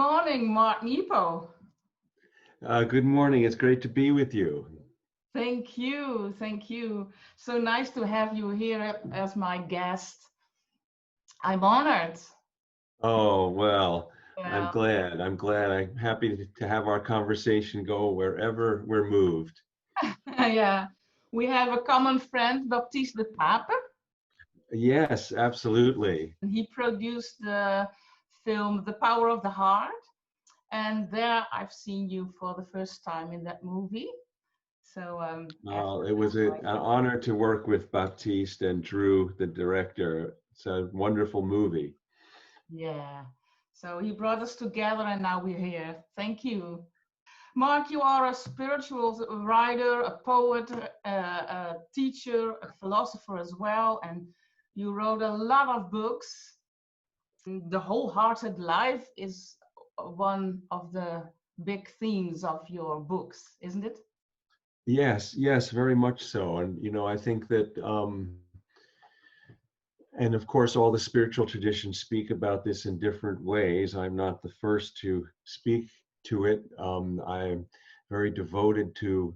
morning, Mark Nepo. Good morning. It's great to be with you. Thank you, thank you. So nice to have you here as my guest. I'm honored. Oh, well, I'm Yeah, glad. I'm glad. I'm happy to have our conversation go wherever we're moved. yeah. We have a common friend, Baptiste de Pape. Yes, absolutely. He produced the film The Power of the Heart, and there I've seen you for the first time in that movie. So after It was that, an honor to work with Baptiste and Drew, the director. It's a wonderful movie. yeah. So he brought us together, and now we're here. Thank you. Mark, you are a spiritual writer, a poet, a teacher, a philosopher as well, and you wrote a lot of books. The Wholehearted Life is one of the big themes of your books, isn't it? Yes, yes, very much so. And, I think that, and of course, all the spiritual traditions speak about this in different ways. I'm not the first to speak to it. I'm very devoted to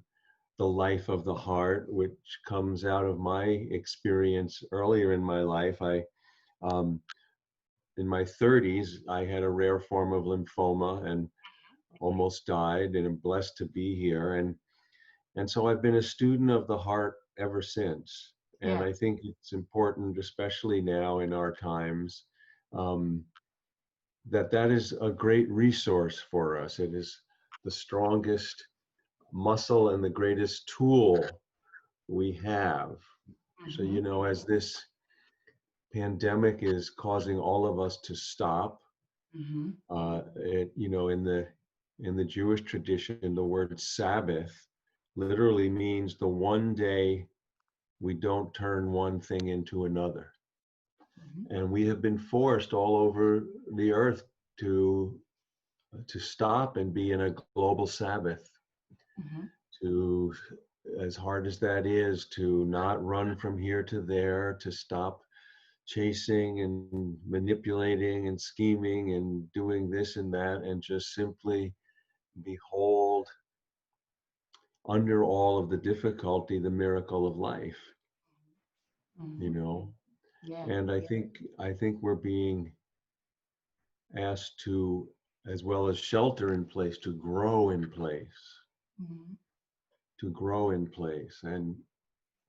the life of the heart, which comes out of my experience earlier in my life. Um, in my 30s, I had a rare form of lymphoma and almost died, and I'm blessed to be here. And so I've been a student of the heart ever since. And Yeah. I think it's important, especially now in our times, um, that is a great resource for us. It is the strongest muscle and the greatest tool we have. So, Hmm. as this pandemic is causing all of us to stop, Hmm. in the Jewish tradition, the word Sabbath literally means the one day we don't turn one thing into another. Hmm. And we have been forced all over the earth to stop and be in a global Sabbath, Hmm. to, as hard as that is, to not run from here to there, to stop chasing and manipulating and scheming and doing this and that, and just simply behold under all of the difficulty the miracle of life, you Hmm. know. Yeah. And I think we're being asked to, as well as shelter in place, to grow in place, Hmm. to grow in place. And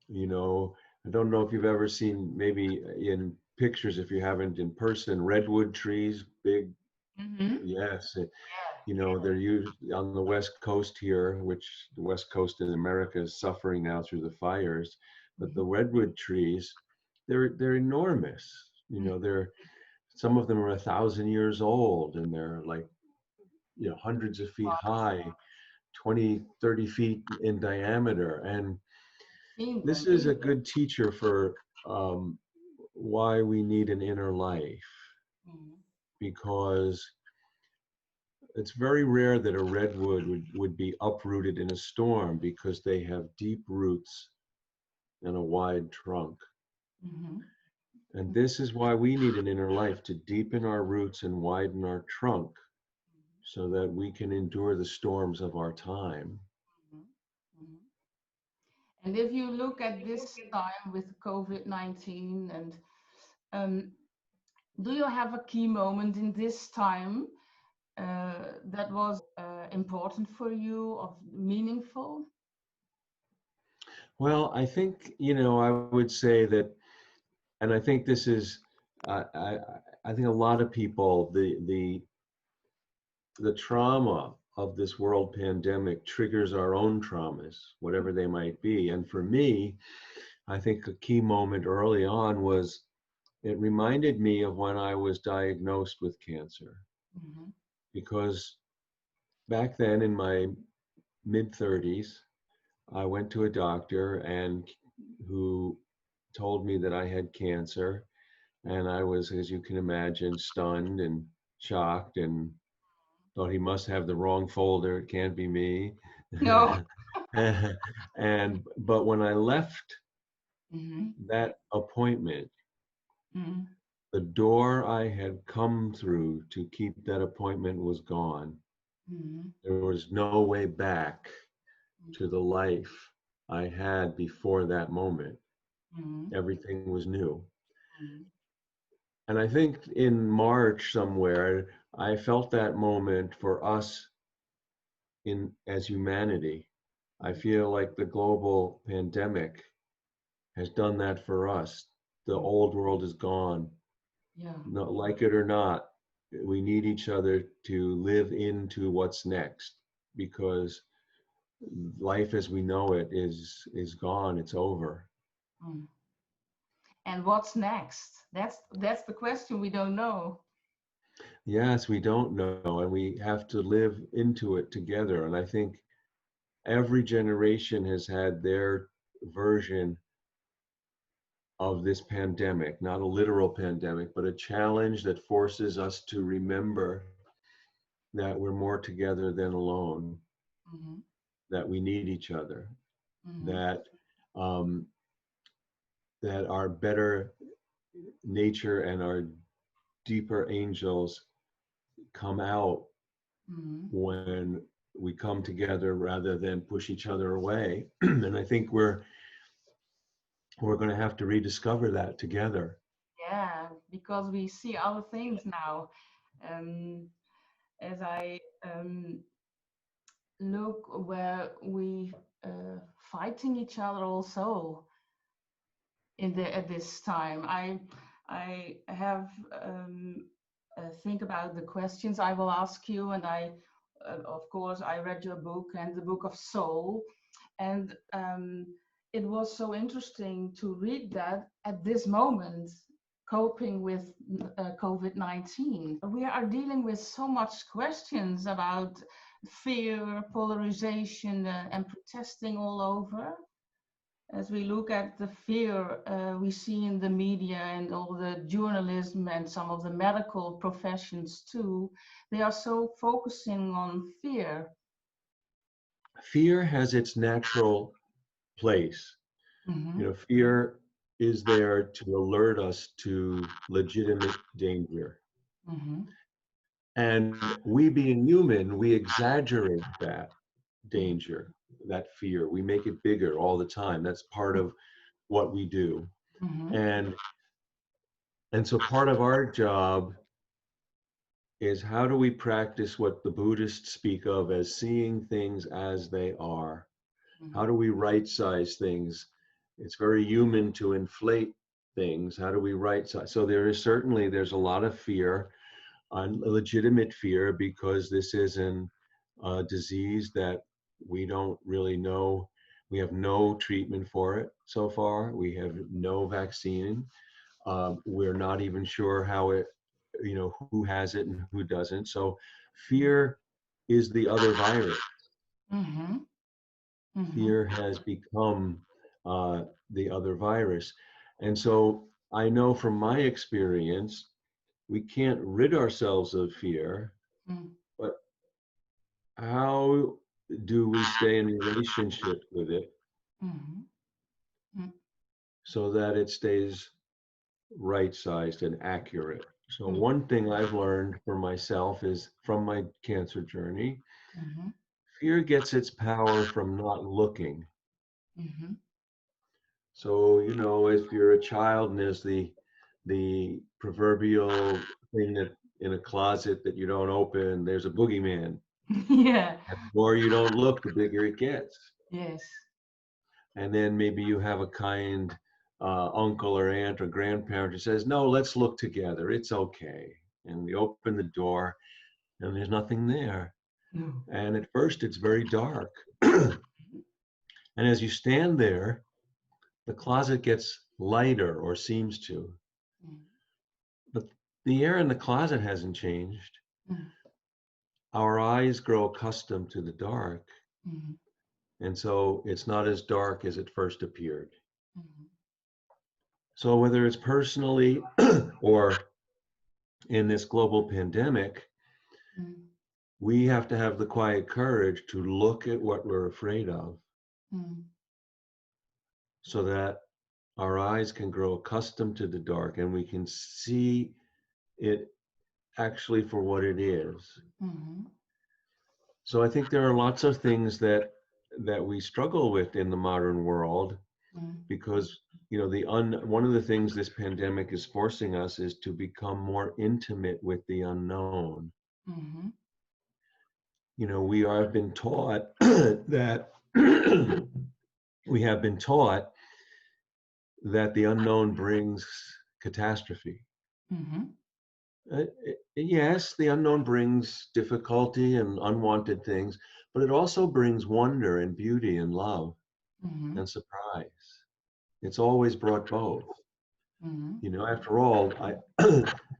you know, I don't know if you've ever seen, maybe in pictures, if you haven't, in person, redwood trees, big. Hmm. Yes, they're used on the West Coast here, which the West Coast in America is suffering now through the fires. But the redwood trees, they're enormous. They're, some of them are 1,000 years old, and they're like, hundreds of feet high, 20, 30 feet in diameter. And Seen this them. is a good teacher for um, why we need an inner life, Mhm. because it's very rare that a redwood would be uprooted in a storm, because they have deep roots and a wide trunk. Mhm. And this is why we need an inner life, to deepen our roots and widen our trunk so that we can endure the storms of our time. Mhm. Mhm. And if you look at this time with COVID-19, and um, do you have a key moment in this time that was important for you, of meaningful? Well, I think, I would say that, and I think this is, I think a lot of people, the trauma of this world pandemic triggers our own traumas, whatever they might be. And for me, I think a key moment early on was, it reminded me of when I was diagnosed with cancer. Mhm. Because back then in my mid 30s, I went to a doctor and who told me that I had cancer. And I was, as you can imagine, stunned and shocked, and thought he must have the wrong folder. It can't be me. No. But when I left Mhm. that appointment, Mhm. the door I had come through to keep that appointment was gone. Mhm. There was no way back to the life I had before that moment. Mhm. Everything was new. Mhm. And I think in March somewhere, I felt that moment for us in as humanity. I feel like the global pandemic has done that for us. The Mhm. old world is gone. Yeah. Not like it or not, we need each other to live into what's next because life as we know it is gone. It's over. Mm. And what's next? That's the question we don't know. Yes, we don't know, and we have to live into it together. And I think every generation has had their version of this pandemic, not a literal pandemic, but a challenge that forces us to remember that we're more together than alone, Mhm. that we need each other, Mhm. that um, that our better nature and our deeper angels come out Mhm. when we come together rather than push each other away. And I think we're going to have to rediscover that together. Yeah, because we see other things now. Um, as I look where we fighting each other also in the at this time. I have think about the questions I will ask you, and I of course I read your book and the book of Soul, and it was so interesting to read that at this moment, coping with COVID-19. We are dealing with so much questions about fear, polarization, and protesting all over. As we look at the fear we see in the media and all the journalism and some of the medical professions too, they are so focusing on fear. Fear has its natural place. Mm-hmm. Fear is there to alert us to legitimate danger. Mm-hmm. And we being human, we exaggerate that Mm-hmm. danger, that fear. We make it bigger all the time. That's part of what we do. Mm-hmm. And and so part of our job is how do we practice what the Buddhists speak of as seeing things as they are? How Mm-hmm. do we right size things? It's very human to inflate things. How do we right size? So there's a lot of fear, legitimate fear, because this is a disease that we don't really know. We have no treatment for it so far. We have no vaccine. We're not even sure how it, who has it and who doesn't. So fear is the other virus. Mm-hmm. Mm-hmm. Fear has become the other virus. And so I know from my experience, we can't rid ourselves of fear, but how do we stay in relationship with it Mm-hmm. so that it stays right sized and accurate? So, Mm-hmm. one thing I've learned for myself is from my cancer journey, Mm-hmm. fear gets its power from not looking. Mm-hmm. So, if you're a child and there's the proverbial thing that in a closet that you don't open, there's a boogeyman. Yeah. And the more you don't look, the bigger it gets. Yes. And then maybe you have a kind uncle or aunt or grandparent who says, "No, let's look together. It's okay." And we open the door, and there's nothing there. No. And at first, it's very dark. And as you stand there, the closet gets lighter or seems to. Mm-hmm. But the air in the closet hasn't changed. Mm-hmm. Our eyes grow accustomed to the dark. Mm-hmm. And so it's not as dark as it first appeared. Mm-hmm. So whether it's personally or in this global pandemic, we have to have the quiet courage to look at what we're afraid of Mm-hmm. so that our eyes can grow accustomed to the dark and we can see it actually for what it is. Mm-hmm. So I think there are lots of things that we struggle with in the modern world because one of the things this pandemic is forcing us is to become more intimate with the unknown. Mm-hmm. We have been taught that we have been taught that the unknown brings catastrophe. Mm-hmm. Yes, the unknown brings difficulty and unwanted things, but it also brings wonder and beauty and love Mm-hmm. and surprise. It's always brought both. Mm-hmm. After all,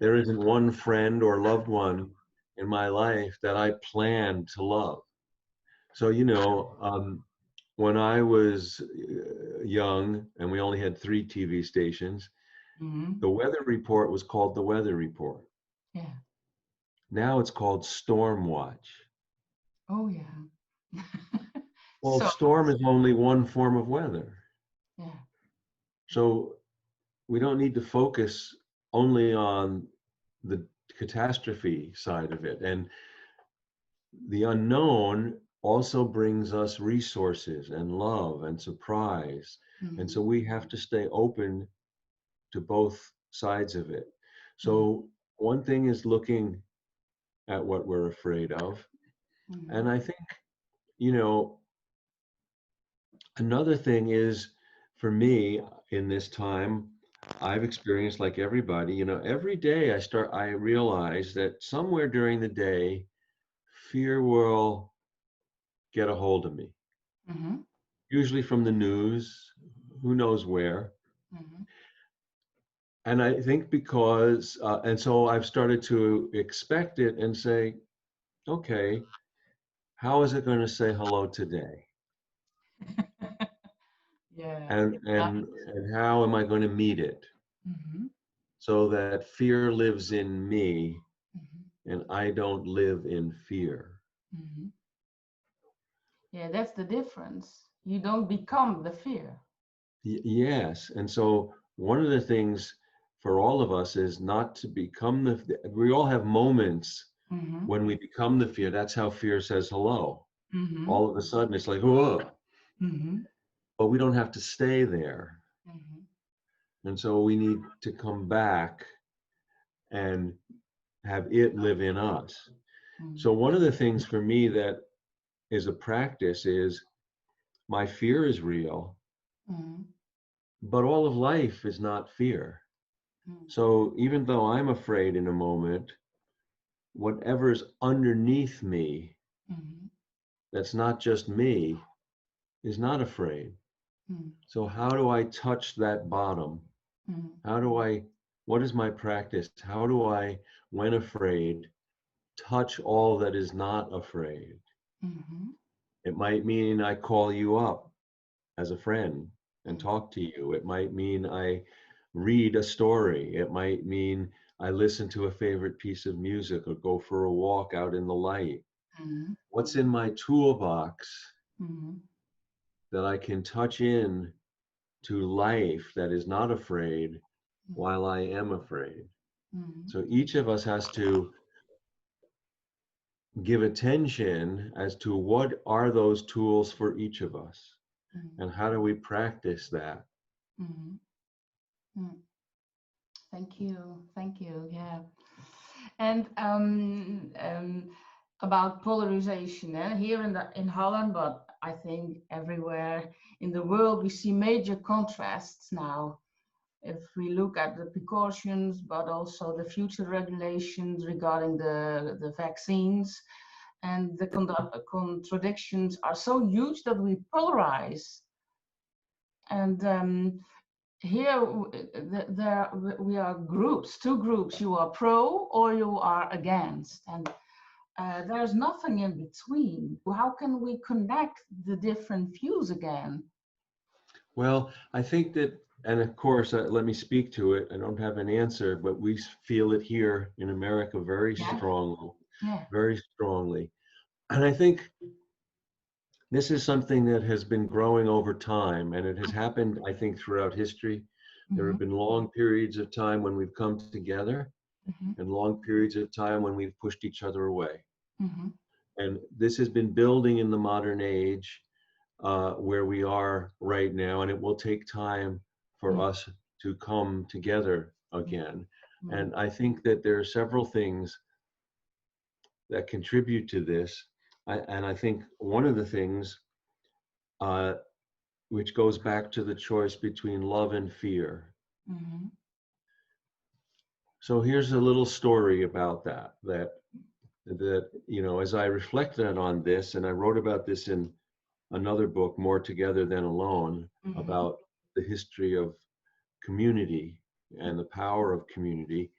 there isn't one friend or loved one in my life that I plan to love. So, when I was young and we only had 3 TV stations, Mm-hmm. the weather report was called the weather report. Yeah. Now it's called Storm Watch. Oh yeah. Well, So storm is only one form of weather. yeah. So we don't need to focus only on the catastrophe side of it. And the unknown also brings us resources and love and surprise. And Mm-hmm. so we have to stay open to both sides of it. Mm-hmm. So one thing is looking at what we're afraid of. Mm-hmm. And I think, you know, another thing is for me in this time, I've experienced like everybody, every day I realize that somewhere during the day, fear will get a hold of me, Mm-hmm. usually from the news, who knows where. Mm-hmm. And I think and so I've started to expect it and say, okay, how is it going to say hello today? Yeah. And how am I going to meet it Mm-hmm. so that fear lives in me Mm-hmm. and I don't live in fear? Mm-hmm. Yeah, that's the difference. You don't become the fear. Yes. And so one of the things for all of us is not to become we all have moments Mm-hmm. when we become the fear. That's how fear says hello. Mm-hmm. All of a sudden it's like, whoa, Mm-hmm. but we don't have to stay there. Mm-hmm. And so we need to come back and have it live in us. So one of the things for me that is a practice is my fear is real, Mm-hmm. but all of life is not fear. So even though I'm afraid in a moment, whatever's underneath me, Mm-hmm. that's not just me, is not afraid. So how do I touch that bottom? Mm-hmm. How do what is my practice? How do I, when afraid, touch all that is not afraid? Mm-hmm. It might mean I call you up as a friend and talk to you. It might mean I read a story. It might mean I listen to a favorite piece of music or go for a walk out in the light. Mm-hmm. What's in my toolbox Mm-hmm. that I can touch in to life that is not afraid while I am afraid? Mm-hmm. So each of us has to give attention as to what are those tools for each of us and how do we practice that. Mm-hmm. Mm-hmm. Thank you. Thank you. Yeah. And about polarization, here in Holland, but I think everywhere in the world, we see major contrasts now. If we look at the precautions, but also the future regulations regarding the vaccines, and the contradictions are so huge that we polarize. And here we are groups, two groups. You are pro or you are against, and there's nothing in between. How can we connect the different views again? Well, I think that, and of course, let me speak to it. I don't have an answer, but we feel it here in America Yeah, strongly, yeah. very strongly. And I think This is something that has been growing over time, and it has happened, I think, throughout history. There Mm-hmm. have been long periods of time when we've come together Mm-hmm. and long periods of time when we've pushed each other away. Mm-hmm. And this has been building in the modern age where we are right now, and it will take time for us to come together again. Mm-hmm. And I think that there are several things that contribute to this. And I think one of the things, uh, which goes back to the choice between love and fear. Mm-hmm. So here's a little story about that as I reflected on this, and I wrote about this in another book, More Together Than Alone, Mm-hmm. about the history of community and the power of community.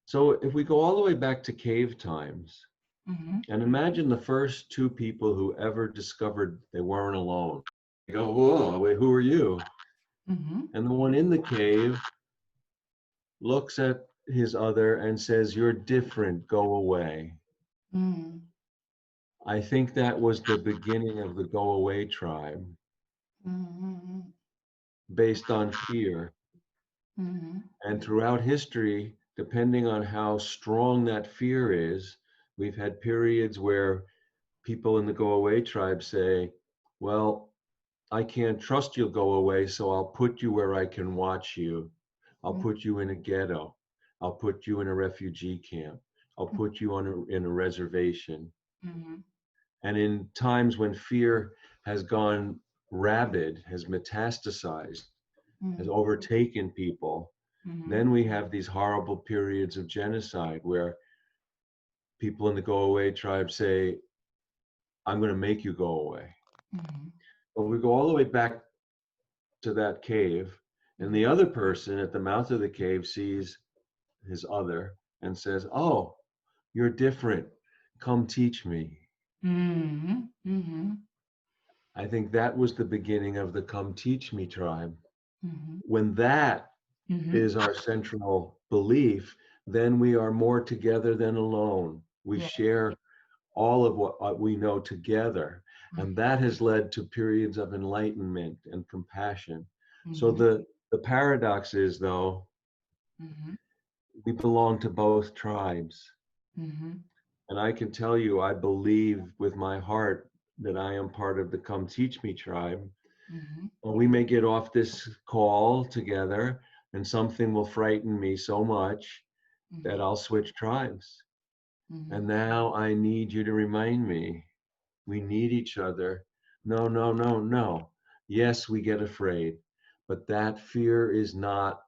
So if we go all the way back to cave times, Mm-hmm. and imagine the first two people who ever discovered they weren't alone. They go, whoa, wait, who are you? Mm-hmm. And the one in the cave looks at his other and says, you're different, go away. Mm-hmm. I think that was the beginning of the go away tribe Mm-hmm. based on fear. Mm-hmm. And throughout history, depending on how strong that fear is, we've had periods where people in the go away tribe say, well, I can't trust you'll go away, so I'll put you where I can watch you. I'll put you in a ghetto. I'll put you in a refugee camp. I'll put you in a reservation. Mm-hmm. And in times when fear has gone rabid, has metastasized, has overtaken people, Mm-hmm. then we have these horrible periods of genocide where people in the go away tribe say, I'm going to make you go away. Mm-hmm. But we go all the way back to that cave, and the other person at the mouth of the cave sees his other and says, oh, you're different. Come teach me. Mm-hmm. Mm-hmm. I think that was the beginning of the come teach me tribe. Mm-hmm. When that Mm-hmm. is our central belief, then we are more together than alone. We Yeah. share all of what we know together. And that has led to periods of enlightenment and compassion. So Mm-hmm. the paradox is, though, Mm-hmm. we belong to both tribes. Mm-hmm. And I can tell you, I believe with my heart that I am part of the Come Teach Me tribe. Mm-hmm. And we may get off this call together, and something will frighten me so much that I'll switch tribes. Mm-hmm. And now I need you to remind me we need each other. No, no, no, no. Yes, we get afraid, but that fear is not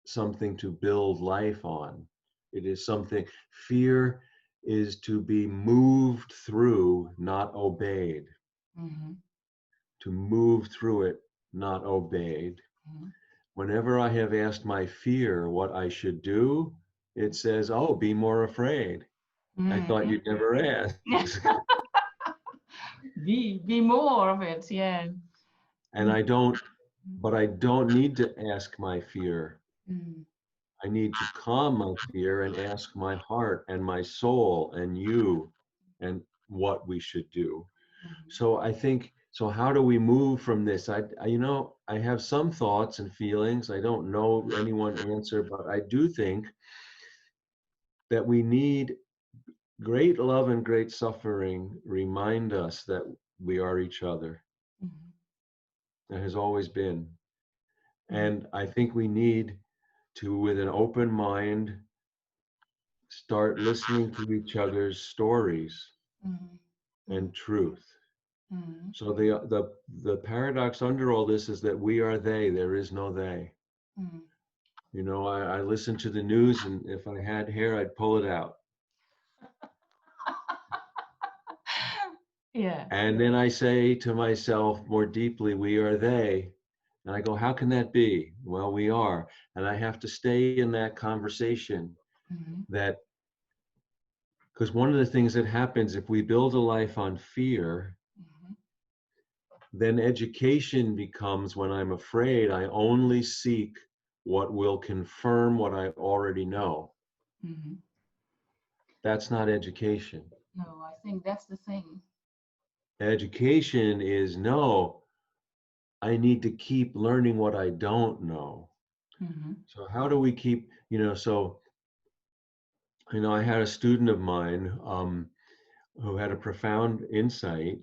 something to build life on. It is something, fear is to be moved through, not obeyed. Mm-hmm. To move through it, not obeyed. Mm-hmm. Whenever I have asked my fear what I should do, it says, oh, be more afraid. I thought Mm-hmm. you'd never ask. Be more of it, yeah. And I don't, but I don't need to ask my fear. Mm-hmm. I need to calm my fear and ask my heart and my soul and you and what we should do. So I think, so how do we move from this? I have some thoughts and feelings. I don't know any one answer, but I do think that we need great love and great suffering remind us that we are each other. Mm-hmm. That has always been. Mm-hmm. And I think we need to, with an open mind, start listening to each other's stories and truth. Mm-hmm. So the paradox under all this is that we are they, there is no they. Mm-hmm. You know, I listen to the news, and if I had hair, I'd pull it out. Yeah. And then I say to myself more deeply, we are they. And I go, how can that be? Well, we are. And I have to stay in that conversation Mm-hmm. that, because one of the things that happens if we build a life on fear, Mm-hmm. then education becomes when I'm afraid, I only seek what will confirm what I already know. Mm-hmm. That's not education. No, I think that's the thing. Education is no, I need to keep learning what I don't know. Mm-hmm. So how do we keep, I had a student of mine who had a profound insight.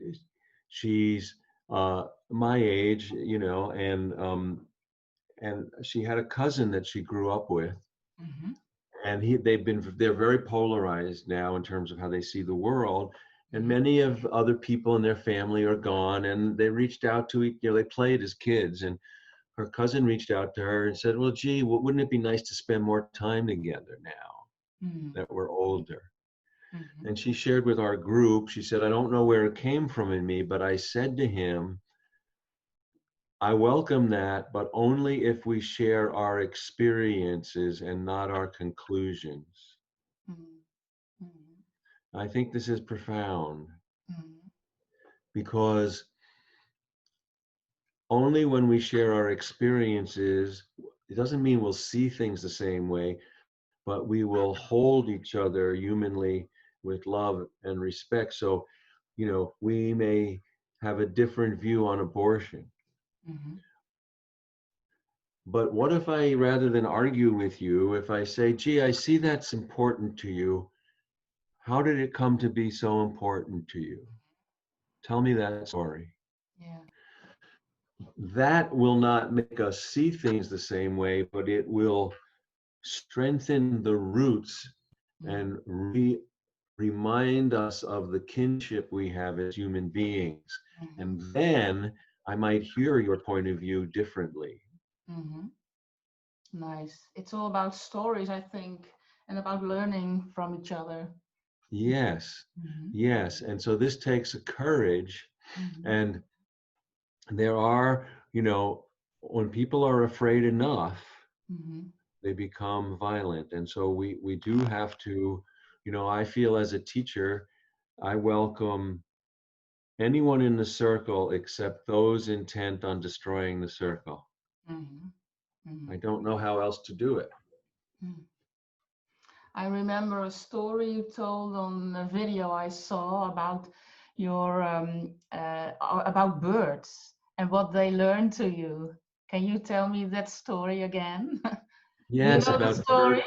She's my age, and she had a cousin that she grew up with, Mm-hmm. and they're very polarized now in terms of how they see the world. And Mm-hmm. many of other people in their family are gone, and they reached out to they played as kids, and her cousin reached out to her and said, well, gee, wouldn't it be nice to spend more time together now that we're older? Mm-hmm. And she shared with our group, she said, I don't know where it came from in me, but I said to him, I welcome that, but only if we share our experiences and not our conclusions. Mm-hmm. I think this is profound Mm-hmm. because only when we share our experiences, it doesn't mean we'll see things the same way, but we will hold each other humanly with love and respect. So, we may have a different view on abortion. Mm-hmm. But what if I, rather than argue with you, if I say, gee, I see that's important to you, how did it come to be so important to you? Tell me that story. Yeah. That will not make us see things the same way, but it will strengthen the roots Mm-hmm. and remind us of the kinship we have as human beings. Mm-hmm. And then I might hear your point of view differently. Mm-hmm. Nice. It's all about stories, I think, and about learning from each other. Yes, Mm-hmm. yes. And so this takes a courage. Mm-hmm. And there are, when people are afraid enough, Mm-hmm. they become violent. And so we do have to, I feel as a teacher, I welcome anyone in the circle except those intent on destroying the circle. Mm-hmm. Mm-hmm. I don't know how else to do it. Mm. I remember a story you told on a video I saw about your about birds and what they learn to you. Can you tell me that story again? Do you Yes, know the story?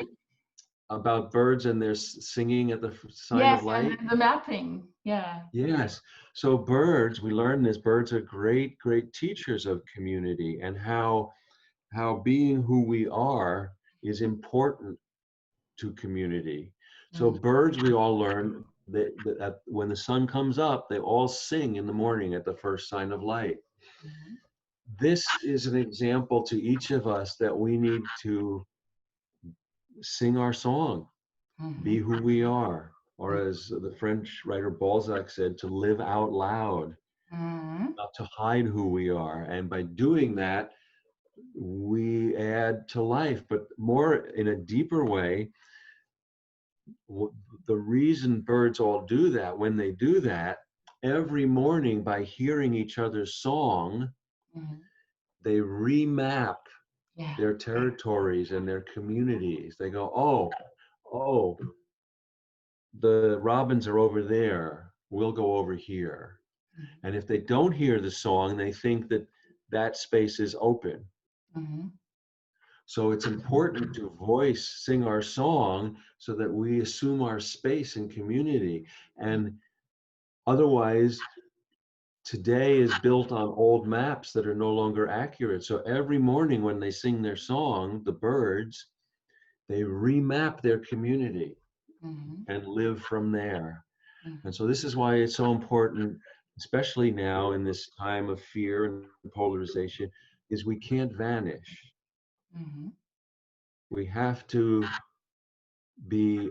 about birds and their singing at the sign Yes, of and light. the mapping. Yeah. Yes. So birds, we learn this, birds are great, great teachers of community and how being who we are is important to community. So Mm-hmm. birds, we all learn that when the sun comes up, they all sing in the morning at the first sign of light. Mm-hmm. This is an example to each of us that we need to sing our song, be Mm-hmm. who we are, or as the French writer Balzac said, to live out loud, Mm-hmm. not to hide who we are. And by doing that, we add to life, but more in a deeper way. The reason birds all do that, when they do that, every morning by hearing each other's song, Mm-hmm. they remap Yeah. their territories and their communities. They go, oh, the robins are over there. We'll go over here. Mm-hmm. And if they don't hear the song, they think that that space is open. Mm-hmm. So it's important to sing our song so that we assume our space and community. And otherwise, today is built on old maps that are no longer accurate. So every morning when they sing their song, the birds, they remap their community Mm-hmm. and live from there. Mm-hmm. And so this is why it's so important, especially now in this time of fear and polarization, is we can't vanish. Mm-hmm. We have to be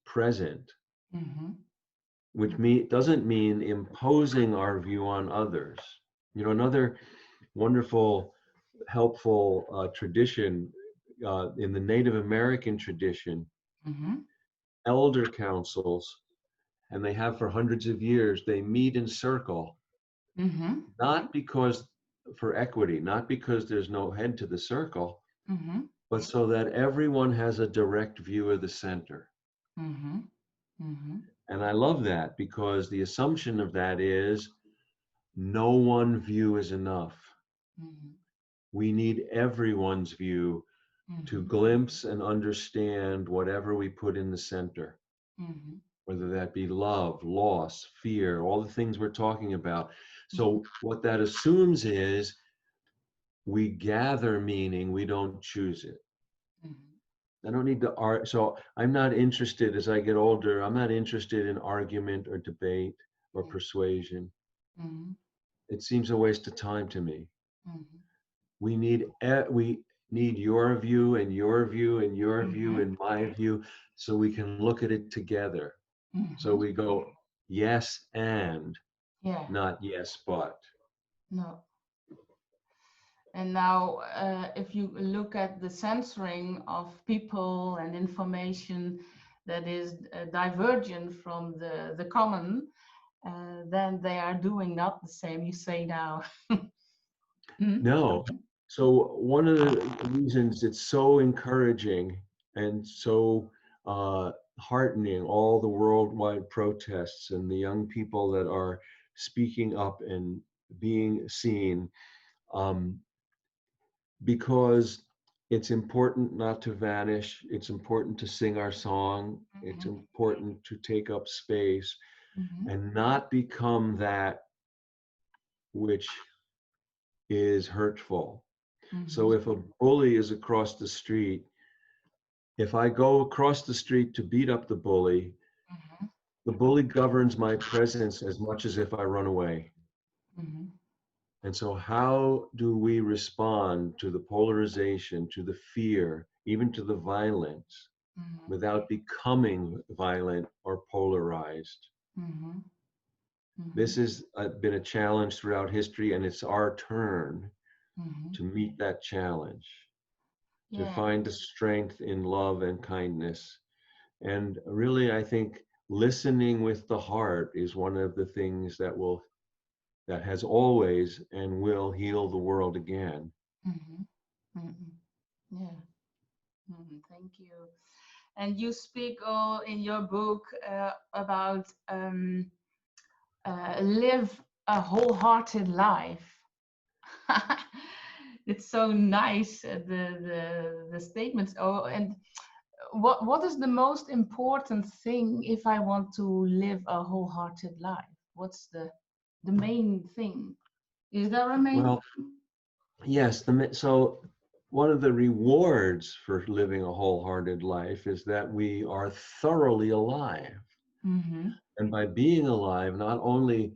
present, Mm-hmm. which doesn't mean imposing our view on others. Another wonderful, helpful tradition in the Native American tradition, Mm-hmm. elder councils, and they have for hundreds of years, they meet in circle, Mm-hmm. not because for equity, not because there's no head to the circle, Mm-hmm. but so that everyone has a direct view of the center. Mm-hmm. Mm-hmm. And I love that because the assumption of that is no one view is enough. Mm-hmm. We need everyone's view to Mm-hmm. glimpse and understand whatever we put in the center, Mm-hmm. whether that be love, loss, fear, all the things we're talking about. Mm-hmm. So, what that assumes is we gather meaning, we don't choose it. Mm-hmm. I don't need to art. So, I'm not interested as I get older, I'm not interested in argument or debate or persuasion. Mm-hmm. It seems a waste of time to me. Mm-hmm. We need your view and your view and your view Mm-hmm. and my view so we can look at it together. So Mm-hmm. we go yes and Yeah. not yes but. No. And now, if you look at the censoring of people and information that is divergent from the common, then they are doing not the same. You say now. Mm-hmm. No. So one of the reasons it's so encouraging and so heartening, all the worldwide protests and the young people that are speaking up and being seen, um, because it's important not to vanish. It's important to sing our song. It's important to take up space Mm-hmm. and not become that which is hurtful. So Mm-hmm. if a bully is across the street, if I go across the street to beat up the bully governs my presence as much as if I run away. Mm-hmm. And so, how do we respond to the polarization, to the fear, even to the violence, Mm-hmm. without becoming violent or polarized? Mm-hmm. Mm-hmm. This has been a challenge throughout history, and it's our turn Mm-hmm. to meet that challenge, to Yeah. find the strength in love and kindness. And really, I think listening with the heart is one of the things that has always and will heal the world again. Mm-hmm. Mm-hmm. Yeah. Mm-hmm. Thank you. And you speak all in your book about live a wholehearted life. It's so nice, the statements. Oh, and what is the most important thing if I want to live a wholehearted life? What's the main thing? Is there a main? Well, yes, so one of the rewards for living a wholehearted life is that we are thoroughly alive. Mm-hmm. And by being alive, not only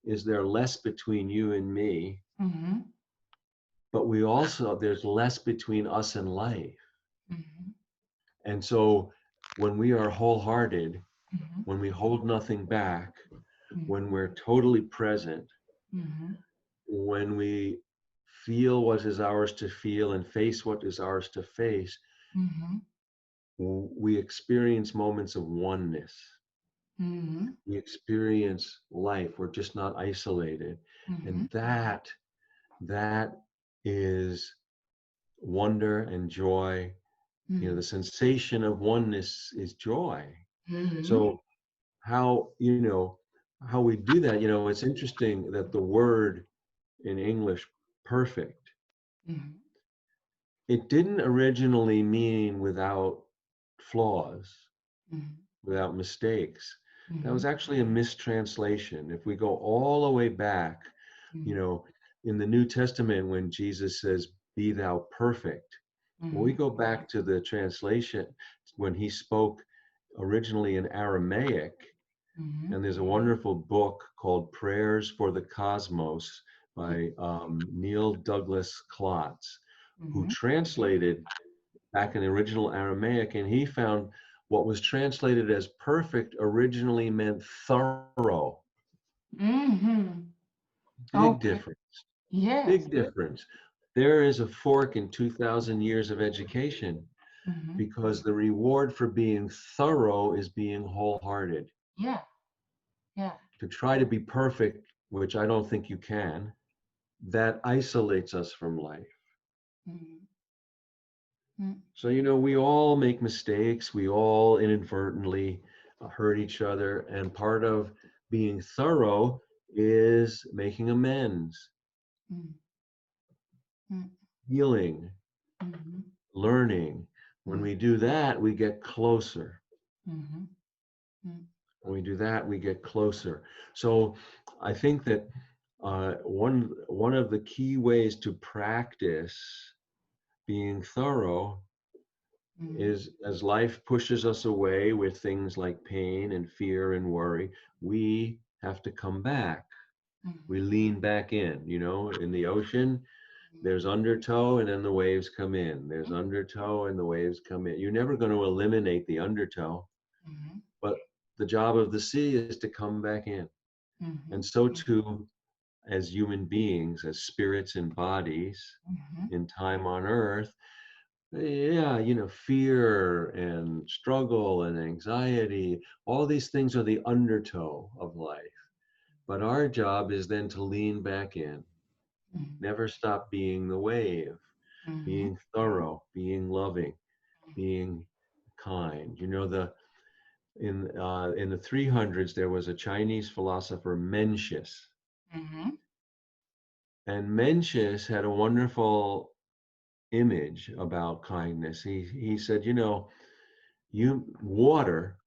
is there less between you and me, Mm-hmm. but there's less between us and life. Mm-hmm. And so when we are wholehearted, Mm-hmm. when we hold nothing back, when Mm-hmm. we're totally present, Mm-hmm. when we feel what is ours to feel and face what is ours to face, Mm-hmm. we experience moments of oneness. Mm-hmm. We experience life. We're just not isolated. Mm-hmm. And that is wonder and joy. The sensation of oneness is joy. Mm-hmm. So how we do that, it's interesting that the word in English, perfect, Mm-hmm. it didn't originally mean without flaws, Mm-hmm. without mistakes. That Mm-hmm. was actually a mistranslation. If we go all the way back, you know, in the New Testament, when Jesus says, "Be thou perfect," when we Mm-hmm. go back to the translation, when he spoke originally in Aramaic, Mm-hmm. and there's a wonderful book called Prayers for the Cosmos by Neil Douglas Klotz, who Mm-hmm. translated back in the original Aramaic, and he found what was translated as perfect originally meant thorough. Mm-hmm. Big Okay. difference. Yes. Big difference. There is a fork in 2,000 years of education Mm-hmm. because the reward for being thorough is being wholehearted. Yeah. Yeah. To try to be perfect, which I don't think you can, that isolates us from life. Mm-hmm. So, we all make mistakes. We all inadvertently hurt each other. And part of being thorough is making amends, mm, mm, healing, mhm, learning. When mm, we do that, we get closer. mhm, mm, When we do that, we get closer. So I think that one of the key ways to practice being thorough mhm, is, as life pushes us away with things like pain and fear and worry, we have to come back. We mhm, lean back in. In the ocean, there's undertow and then the waves come in. There's undertow and the waves come in. You're never going to eliminate the undertow, mhm, but the job of the sea is to come back in. And mhm, so too, as human beings, as spirits and bodies mhm, in time on earth, yeah, fear and struggle and anxiety, all these things are the undertow of life. But our job is then to lean back in, mhm, never stop being the wave, mhm, being thorough, being loving, being kind. In the 300s there was a Chinese philosopher, Mencius, mhm, and Mencius had a wonderful image about kindness. He said, water,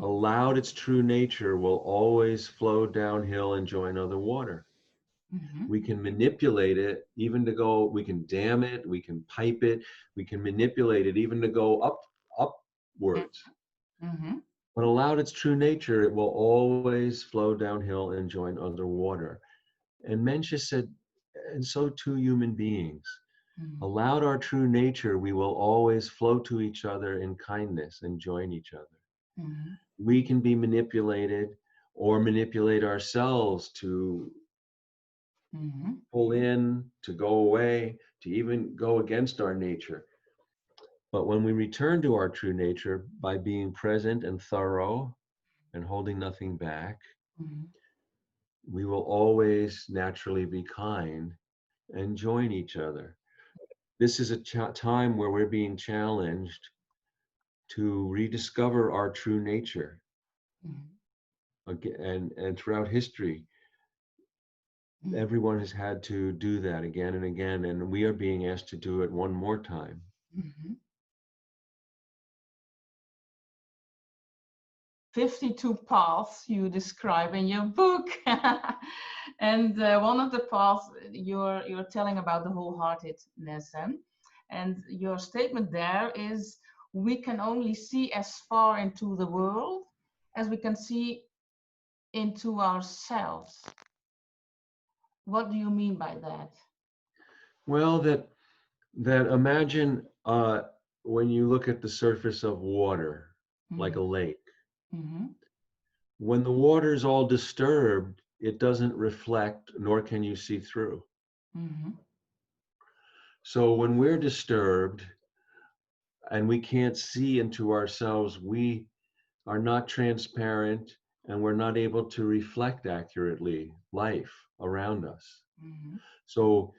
allowed its true nature, will always flow downhill and join other water. mhm, We can manipulate it even to go, we can dam it, we can pipe it, we can manipulate it even to go upwards. mhm, But allowed its true nature, it will always flow downhill and join other water. And Mencius said, and so too human beings. mhm, Allowed our true nature, we will always flow to each other in kindness and join each other. mhm, We can be manipulated or manipulate ourselves to mhm, pull in, to go away, to even go against our nature. But when we return to our true nature by being present and thorough and holding nothing back, mhm, we will always naturally be kind and join each other. This is a time where we're being challenged to rediscover our true nature. mhm, Again, and throughout history, mhm. everyone has had to do that again and again, and we are being asked to do it one more time. Mhm. 52 paths you describe in your book. And one of the paths you're telling about the wholeheartedness. And your statement there is we can only see as far into the world as we can see into ourselves. What do you mean by that? Well, that imagine when you look at the surface of water, like a Mm-hmm. lake. Mm-hmm. When the water's all disturbed, it doesn't reflect, nor can you see through. Mm-hmm. So when we're disturbed and we can't see into ourselves, we are not transparent and we're not able to reflect accurately life around us. Mm-hmm. So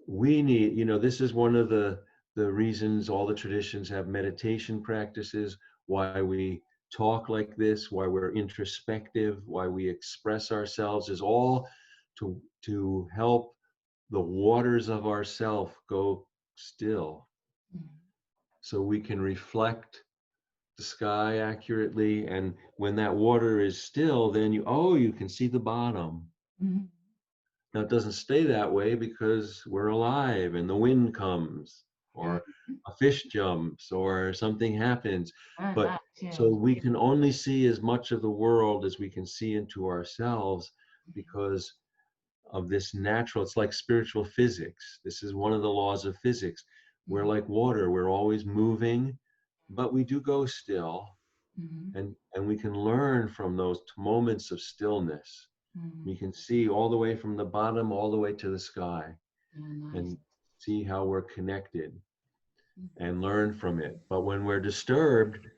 we need, this is one of the reasons all the traditions have meditation practices, why we talk like this, why we're introspective, why we express ourselves, is all to help the waters of ourself go still, so we can reflect the sky accurately. And when that water is still, then you can see the bottom. Mm-hmm. Now it doesn't stay that way because we're alive and the wind comes or a fish jumps or something happens. But Nice, so yes. we can only see as much of the world as we can see into ourselves because of this natural, it's like spiritual physics. This is one of the laws of physics. We're like water, we're always moving, but we do go still, Mm-hmm. and we can learn from those moments of stillness. Mm-hmm. We can see all the way from the bottom all the way to the sky Yeah, nice. and see how we're connected and learn from it. But when we're disturbed,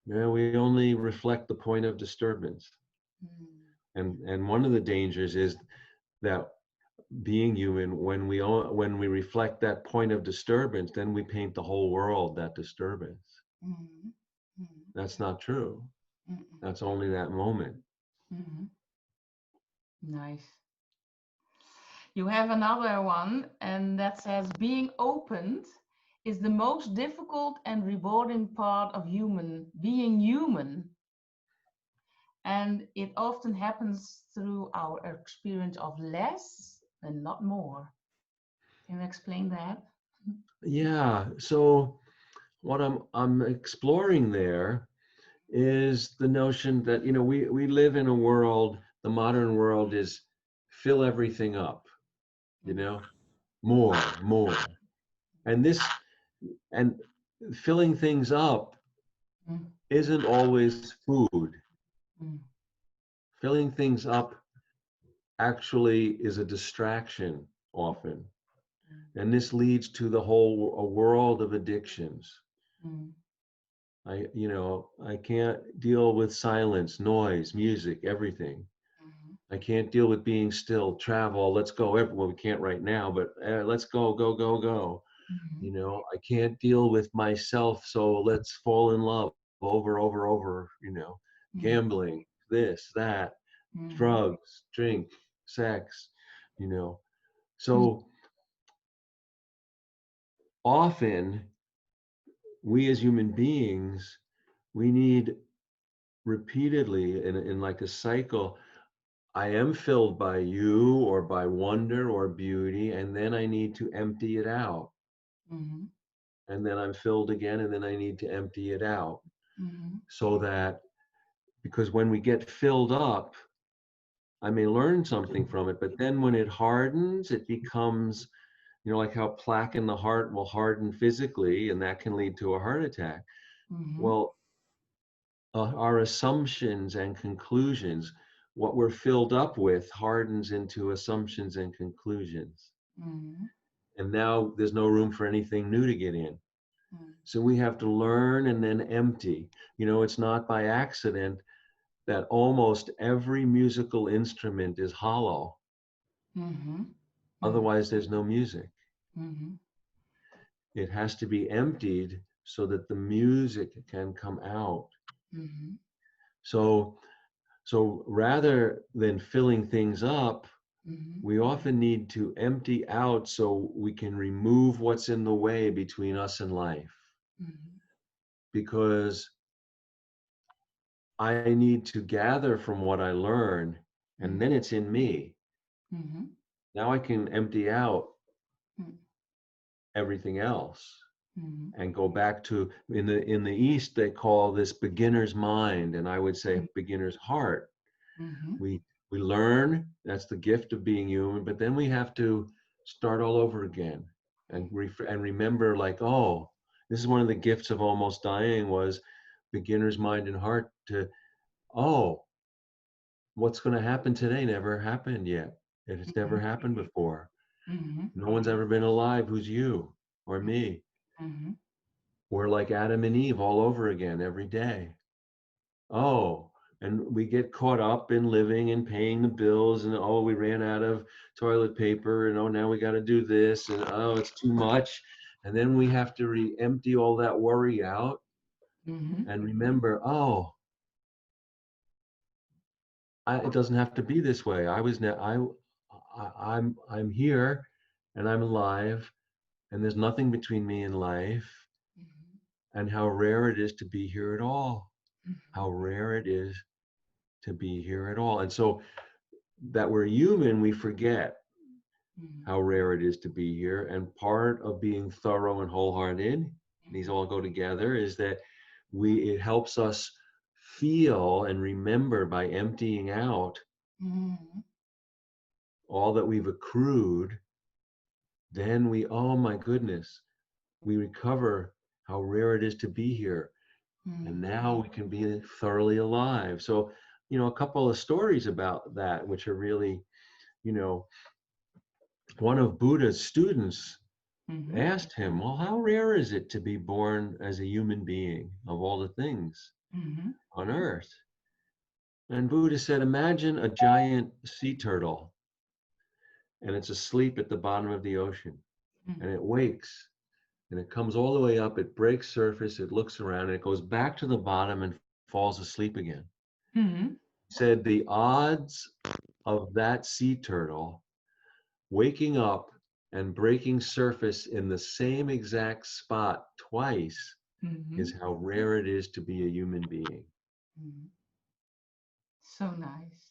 we only reflect the point of disturbance. Mm-hmm. And one of the dangers is that being human, when we reflect that point of disturbance, then we paint the whole world that disturbance. Mm-hmm. That's not true. Mm-hmm. That's only that moment. Mm-hmm. Nice. You have another one, and that says being opened is the most difficult and rewarding part of being human. And it often happens through our experience of less and not more. Can you explain that? Yeah. So what I'm exploring there is the notion that, we live in a world, the modern world is fill everything up, you Mm, know, more. And and filling things up mm, isn't always food. mm, Filling things up actually is a distraction often. And this leads to a world of addictions. mm, I can't deal with silence, noise, music, everything. mm, I can't deal with being still, travel, let's go everywhere. We can't right now, but let's go, go, go, go. mm, I can't deal with myself, so let's fall in love over, mm, gambling, this, that, mm, drugs, drink, sex, you know. mm, So often we as human beings, we need repeatedly in like a cycle. I am filled by you or by wonder or beauty, and then I need to empty it out. mm, And then I'm filled again, and then I need to empty it out. mm, So that, because when we get filled up, I may learn something from it, but then when it hardens, it becomes, like how plaque in the heart will harden physically, and that can lead to a heart attack. mm, Well, our assumptions and conclusions, what we're filled up with, hardens into assumptions and conclusions. mm, And now there's no room for anything new to get in. mm, So we have to learn and then empty. It's not by accident that almost every musical instrument is hollow. mm, mm, Otherwise, there's no music. mm, It has to be emptied so that the music can come out. mm, So, so rather than filling things up, mm, we often need to empty out so we can remove what's in the way between us and life. mm, Because I need to gather from what I learn, and mm, then it's in me. mm, Now I can empty out mm, everything else mm, and go back to, in the East they call this beginner's mind, and I would say beginner's heart. mm, We learn, that's the gift of being human, but then we have to start all over again and remember, like, oh, this is one of the gifts of almost dying, was beginner's mind and heart, to, oh, what's going to happen today never happened yet. It's never mm, happened before. mm, No one's ever been alive who's you or me. mm, We're like Adam and Eve all over again every day. Oh, and we get caught up in living and paying the bills, and oh, we ran out of toilet paper, and oh, now we got to do this, and oh, it's too much. And then we have to empty all that worry out mm, and remember, oh, it doesn't have to be this way. I'm here, and I'm alive, and there's nothing between me and life. And how rare it is to be here at all. How rare it is to be here at all. And so that we're human, we forget mm, how rare it is to be here. And part of being thorough and wholehearted, these all go together, is that it helps us feel and remember by emptying out mm, all that we've accrued. Then oh my goodness, we recover how rare it is to be here. And mm, now we can be thoroughly alive. So, a couple of stories about that, which are really, you know, one of Buddha's students mm, asked him, well, how rare is it to be born as a human being of all the things mm, on earth? And Buddha said, imagine a giant sea turtle, and it's asleep at the bottom of the ocean, mm, and it wakes, and it comes all the way up, it breaks surface, it looks around, and it goes back to the bottom and falls asleep again. Mm-hmm. Said the odds of that sea turtle waking up and breaking surface in the same exact spot twice Mm-hmm. is how rare it is to be a human being. Mm-hmm. So nice.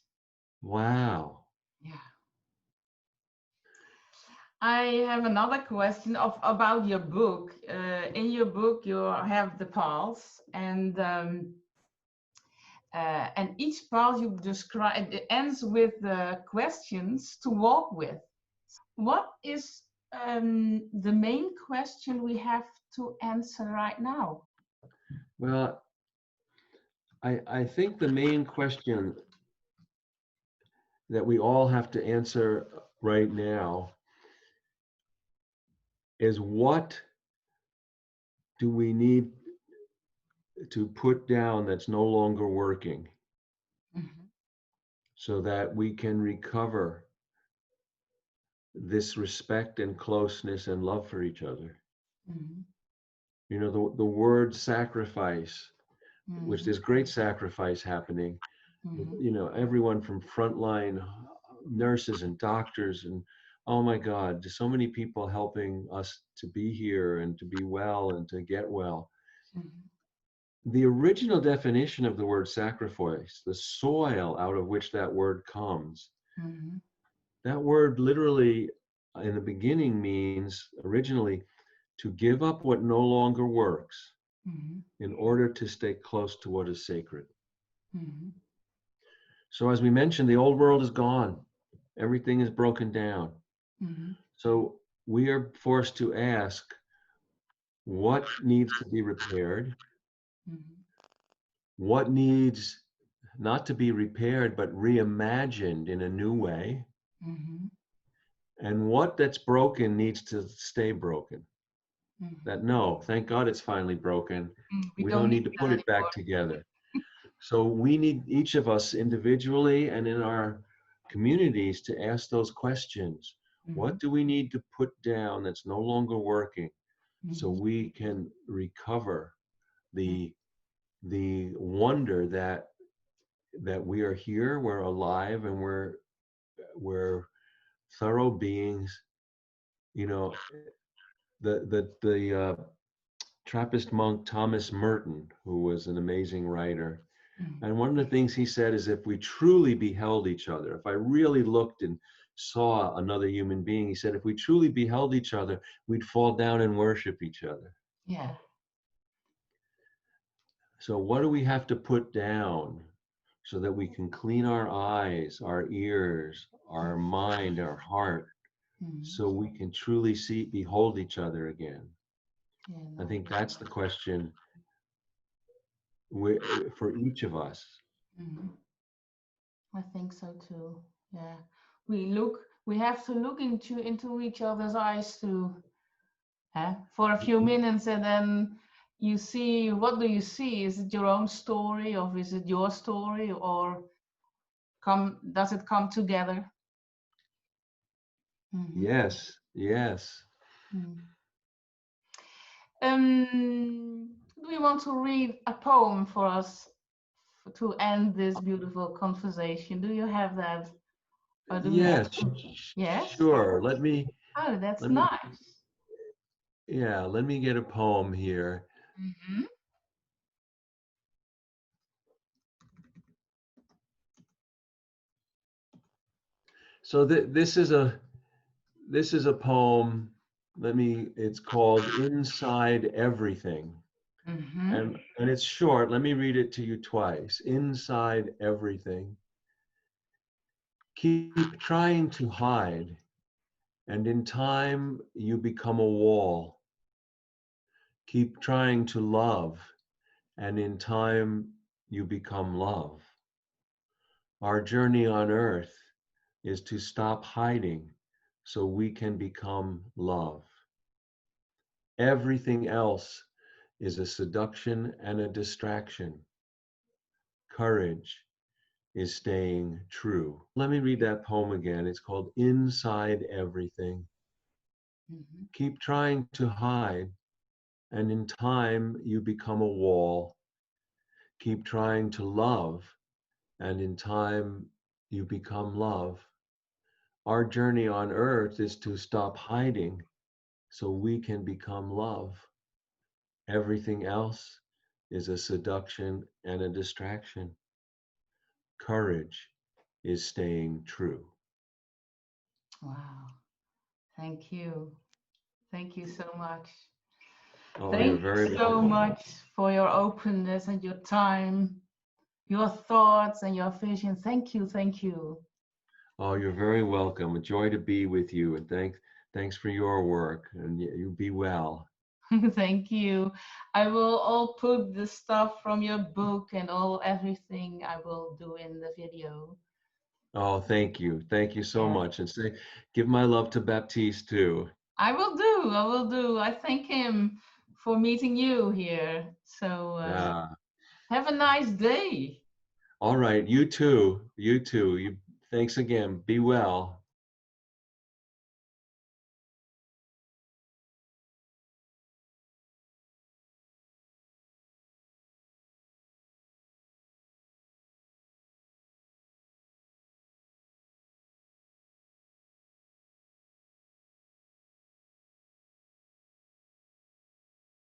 Wow. Yeah. I have another question about your book. In your book, you have the pulse, and each pulse you describe it ends with questions to walk with. What is the main question we have to answer right now? Well, I think the main question that we all have to answer right now is what do we need to put down that's no longer working Mm-hmm. so that we can recover this respect and closeness and love for each other. Mm-hmm. You know, the word sacrifice, which Mm-hmm. there's great sacrifice happening, Mm-hmm. you know, everyone from frontline nurses and doctors and oh my God, there's so many people helping us to be here and to be well and to get well. Mm-hmm. The original definition of the word sacrifice, the soil out of which that word comes, Mm-hmm. that word literally in the beginning means originally to give up what no longer works Mm-hmm. in order to stay close to what is sacred. Mm-hmm. So, as we mentioned, the old world is gone, everything is broken down. Mm-hmm. So, we are forced to ask what needs to be repaired, Mm-hmm. what needs not to be repaired, but reimagined in a new way, Mm-hmm. and what that's broken needs to stay broken. Mm-hmm. That no, thank God it's finally broken. We We don't don't need need to that put it back anymore. together. So we need each of us individually and in our communities to ask those questions. Mm-hmm. What do we need to put down that's no longer working so Mm-hmm. we can recover the wonder that we are here, we're alive, and we're thorough beings. You know, the Trappist monk Thomas Merton, who was an amazing writer. Mm-hmm. And one of the things he said is if we truly beheld each other, if I really looked and saw another human being, he said, if we truly beheld each other, we'd fall down and worship each other. Yeah. So, what do we have to put down so that we can clean our eyes, our ears, our mind, our heart, Mm-hmm. so we can truly see, behold each other again? Yeah. I No. think that's the question for each of us. Mm-hmm. I think so too. Yeah. We have to look into each other's eyes too, for a few minutes, and then you see, what do you see? Is it your own story, or is it your story, or does it come together? Mm-hmm. Yes, yes. Do you want to read a poem for us to end this beautiful conversation? Do you have that, or do we have Yes, to? Yes. sure. Oh, that's Let me, nice. yeah, let me get a poem here. Mm-hmm. So this is a poem. It's called Inside Everything. Mm-hmm. And it's short. Let me read it to you twice. Inside everything. Keep trying to hide, and in time you become a wall. Keep trying to love, and in time you become love. Our journey on earth is to stop hiding so we can become love. Everything else is a seduction and a distraction. Courage is staying true. Let me read that poem again. It's called Inside Everything. Mm-hmm. Keep trying to hide, and in time you become a wall. keep trying to love, and in time you become love. Our journey on earth is to stop hiding so we can become love. Everything else is a seduction and a distraction. Courage is staying true. Wow. Thank you. Thank you so much. Oh, you're Thank very you so welcome. much for your openness and your time, your thoughts and your vision. Thank you. Thank you. Oh, you're very welcome. A joy to be with you, and thanks for your work. And you be well. Thank you. I will all put the stuff from your book and all everything I will do in the video. Oh, thank you so Yeah. much. And give my love to Baptiste too. I will do. I will do. I thank him for meeting you here. So Yeah. have a nice day. All right. You too. You too. Thanks again. Be well.